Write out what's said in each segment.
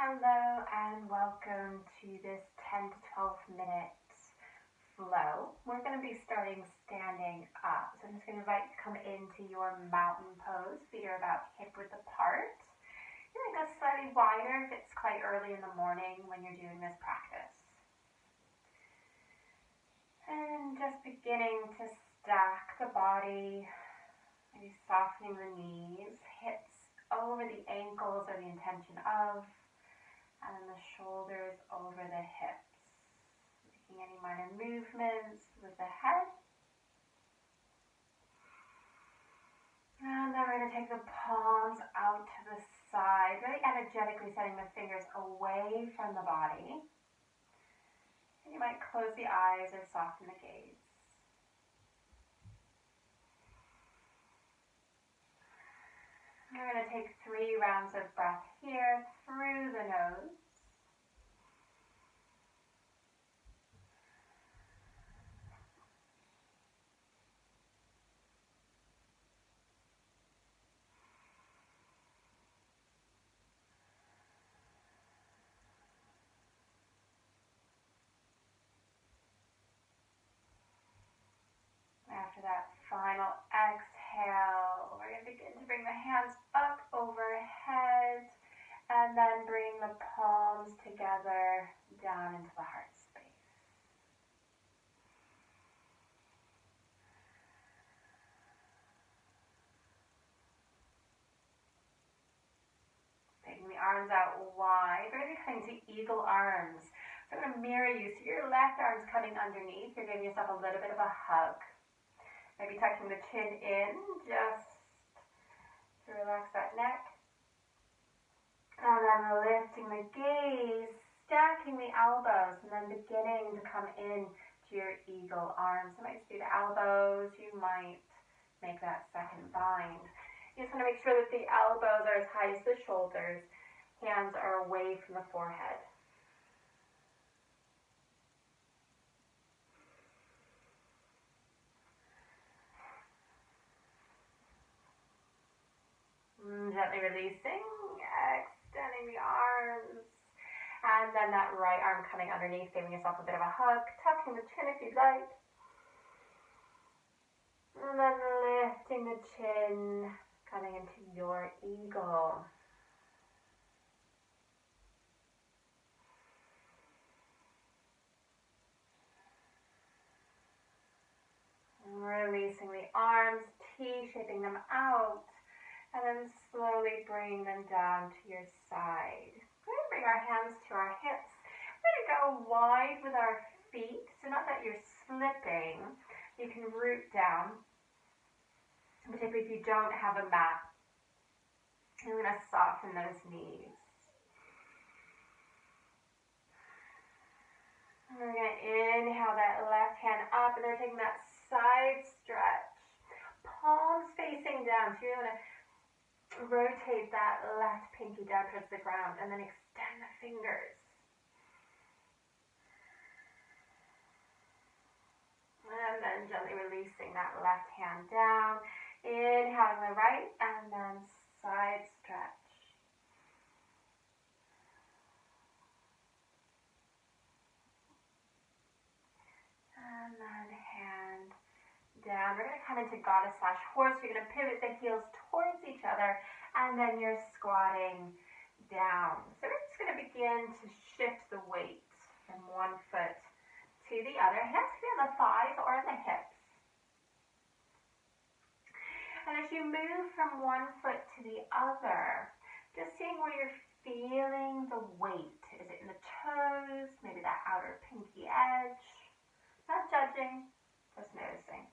Hello and welcome to this 10 to 12 minutes flow. We're going to be starting standing up. So I'm just going to invite you to come into your mountain pose. Feet are about hip width apart. You're going to go slightly wider if it's quite early in the morning when you're doing this practice. And just beginning to stack the body, maybe softening the knees, hips over the ankles are the intention of, and then the shoulders over the hips. Making any minor movements with the head. And then we're going to take the palms out to the side, really energetically setting the fingers away from the body. And you might close the eyes or soften the gaze. We're going to take 3 rounds of breath here through the nose. After that final exhale, we're going to begin to bring the hands up overhead and then bring the palms together down into the heart space. Taking the arms out wide, we're going to be coming to eagle arms. So I'm going to mirror you. So your left arm's coming underneath. You're giving yourself a little bit of a hug. Maybe tucking the chin in just to relax that neck. And then lifting the gaze, stacking the elbows, and then beginning to come in to your eagle arms. You might do the elbows, you might make that second bind. You just want to make sure that the elbows are as high as the shoulders, hands are away from the forehead. Gently releasing, extending the arms, and then that right arm coming underneath, giving yourself a bit of a hug, tucking the chin if you'd like, and then lifting the chin, coming into your eagle. Releasing the arms, T-shaping them out. And then slowly bring them down to your side. We're going to bring our hands to our hips. We're going to go wide with our feet. So not that you're slipping. You can root down. Particularly if you don't have a mat. You're going to soften those knees. And we're going to inhale that left hand up. And then taking that side stretch. Palms facing down. So you're going to rotate that left pinky down towards the ground and then extend the fingers. And then gently releasing that left hand down. Inhaling the right and then side stretch. And then hand down. We're going to come into goddess/horse. You're going to pivot the heels towards each other, and then you're squatting down. So we're just going to begin to shift the weight from one foot to the other. Hands can be on the thighs or on the hips. And as you move from one foot to the other, just seeing where you're feeling the weight. Is it in the toes? Maybe that outer pinky edge? Not judging, just noticing.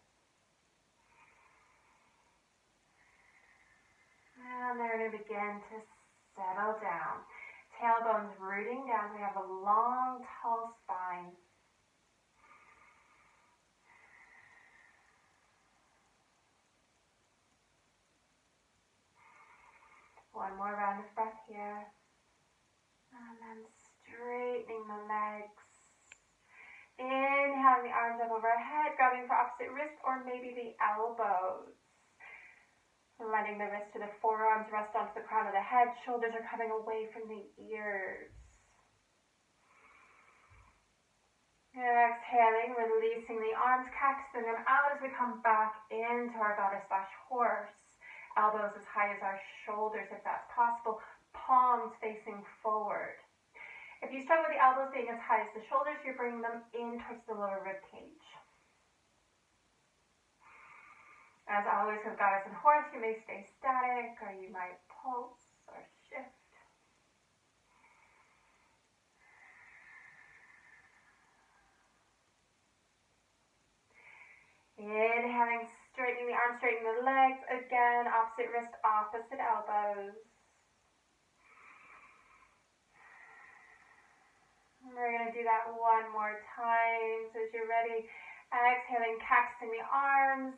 And then we're going to begin to settle down. Tailbones rooting down. We have a long, tall spine. One more round of breath here. And then straightening the legs. Inhaling the arms up overhead, grabbing for opposite wrist or maybe the elbows. Letting the wrist to the forearms rest onto the crown of the head. Shoulders are coming away from the ears. Exhaling, releasing the arms, cactusing them out as we come back into our goddess/horse. Elbows as high as our shoulders if that's possible. Palms facing forward. If you struggle with the elbows being as high as the shoulders, you're bringing them in towards the lower rib cage. As always with goddess and horse, you may stay static or you might pulse or shift. Inhaling, straightening the arms, straightening the legs. Again, opposite wrist, opposite elbows. We're going to do that one more time. So as you're ready, exhaling, cactusing the arms,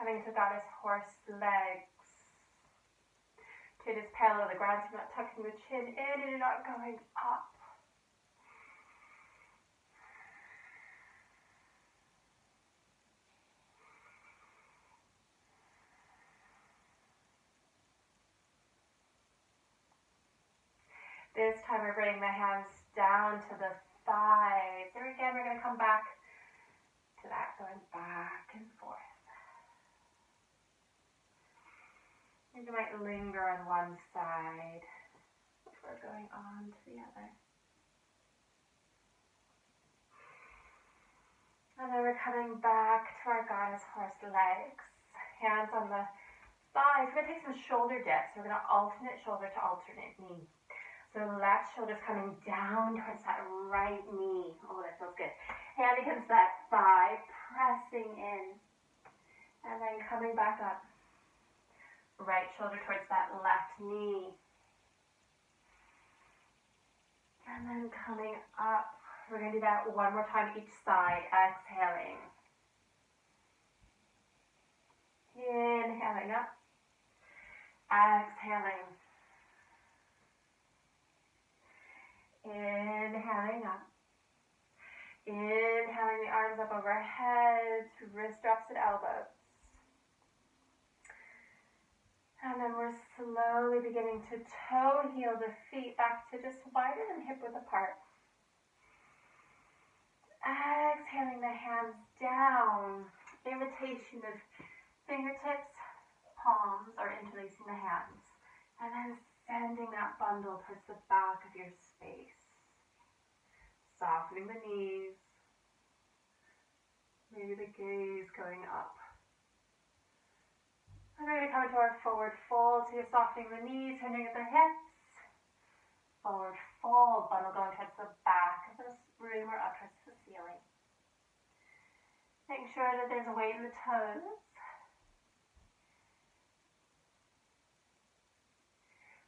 coming to goddess horse legs. Chin is parallel to the ground, so you're not tucking the chin in and you're not going up. This time we're bringing the hands down to the thighs. There again, we're going to come back to that, going back and forth. And you might linger on one side before going on to the other. And then we're coming back to our goddess horse legs. Hands on the thighs. We're going to take some shoulder dips. We're going to alternate shoulder to alternate knee. So left shoulder's coming down towards that right knee. Oh, that feels good. Hand against that thigh, pressing in. And then coming back up. Right shoulder towards that left knee. And then coming up. We're going to do that one more time each side. Exhaling. Inhaling up. Exhaling. Inhaling up. Inhaling the arms up overhead, wrist drops at elbows. And then we're slowly beginning to toe heel the feet back to just wider than hip width apart. Exhaling the hands down. Invitation of fingertips, palms are interlacing the hands. And then sending that bundle towards the back of your space. Softening the knees. Maybe the gaze going up. And we're going to come into our forward fold. So you're softening the knees, hinting at the hips. Forward fold, bundle going towards the back of the room or up towards the ceiling. Making sure that there's a weight in the toes.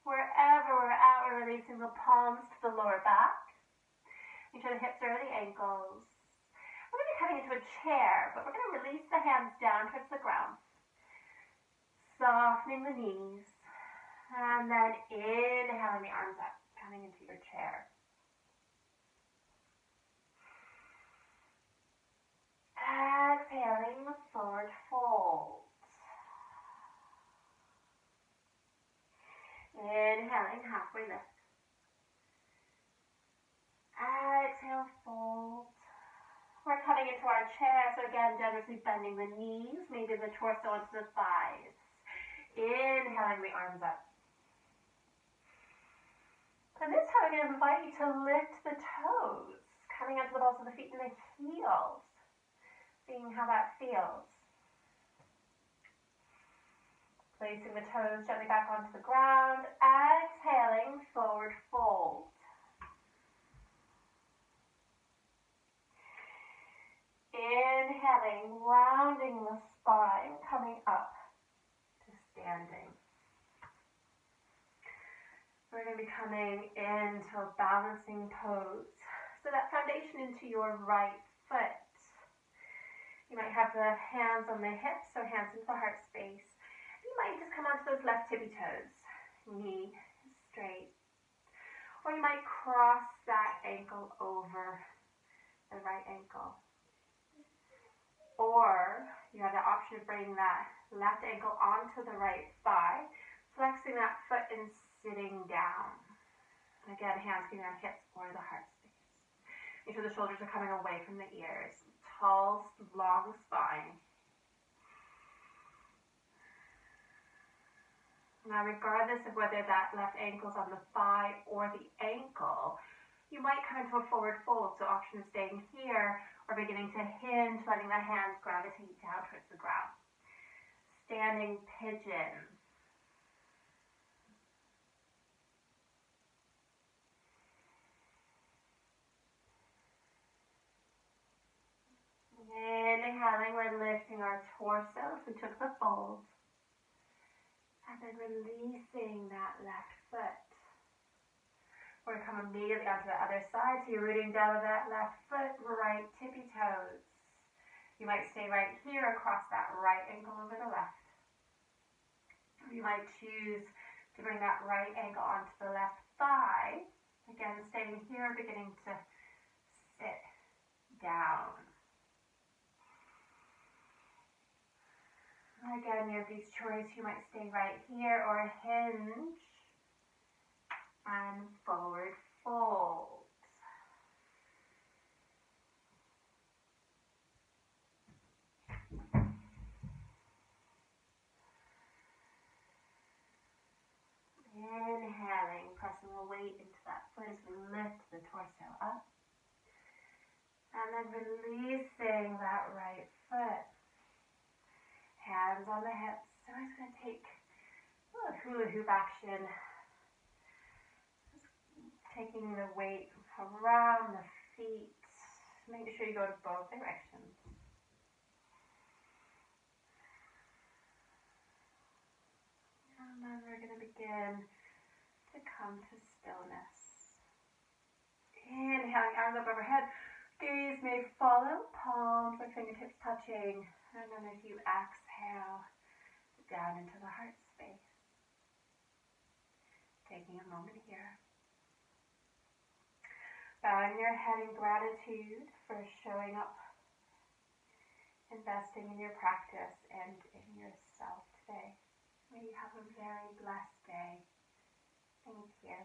Wherever we're at, we're releasing the palms to the lower back. Make sure the hips are at the ankles. We're going to be coming into a chair, but we're going to release the hands down towards the ground. Softening the knees. And then inhaling the arms up, coming into your chair. Exhaling the forward fold. Inhaling, halfway lift. Exhale, fold. We're coming into our chair, so again, generously bending the knees, maybe the torso onto the thighs. Inhaling the arms up. And this time I'm going to invite you to lift the toes, coming onto the balls of the feet and the heels, seeing how that feels. Placing the toes gently back onto the ground. Exhaling, forward fold. Inhaling, rounding the spine, coming up to standing. We're going to be coming into a balancing pose. So that foundation into your right foot. You might have the hands on the hips or hands into the heart space. You might just come onto those left tippy toes, knee straight. Or you might cross that ankle over the right ankle. Or you have the option of bringing that left ankle onto the right thigh, flexing that foot and sitting down. And again, hands getting on hips or the heart space. Make sure the shoulders are coming away from the ears. Tall, long spine. Now, regardless of whether that left ankle's on the thigh or the ankle, you might come into a forward fold. So option of staying here or beginning to hinge, letting the hands gravitate down towards the ground. Standing pigeon. Inhaling, we're lifting our torso if we took the fold. And then releasing that left foot. We're going to come immediately onto the other side. So you're rooting down with that left foot, right tippy toes. You might stay right here across that right ankle over the left. You might choose to bring that right ankle onto the left thigh. Again, staying here, beginning to sit down. Again, you have these choice. You might stay right here or hinge and forward fold. Inhaling, pressing the weight into that foot as we lift the torso up. And then releasing that right foot. Hands on the hips. So I'm just going to take a hula hoop action. Just taking the weight around the feet. Make sure you go to both directions. And then we're going to begin to come to stillness. Inhaling, arms up overhead. Gaze may follow, palms or fingertips touching. And then as you exhale, down into the heart space. Taking a moment here. Bowing your head in gratitude for showing up, investing in your practice and in yourself today. May you have a very blessed day. Thank you.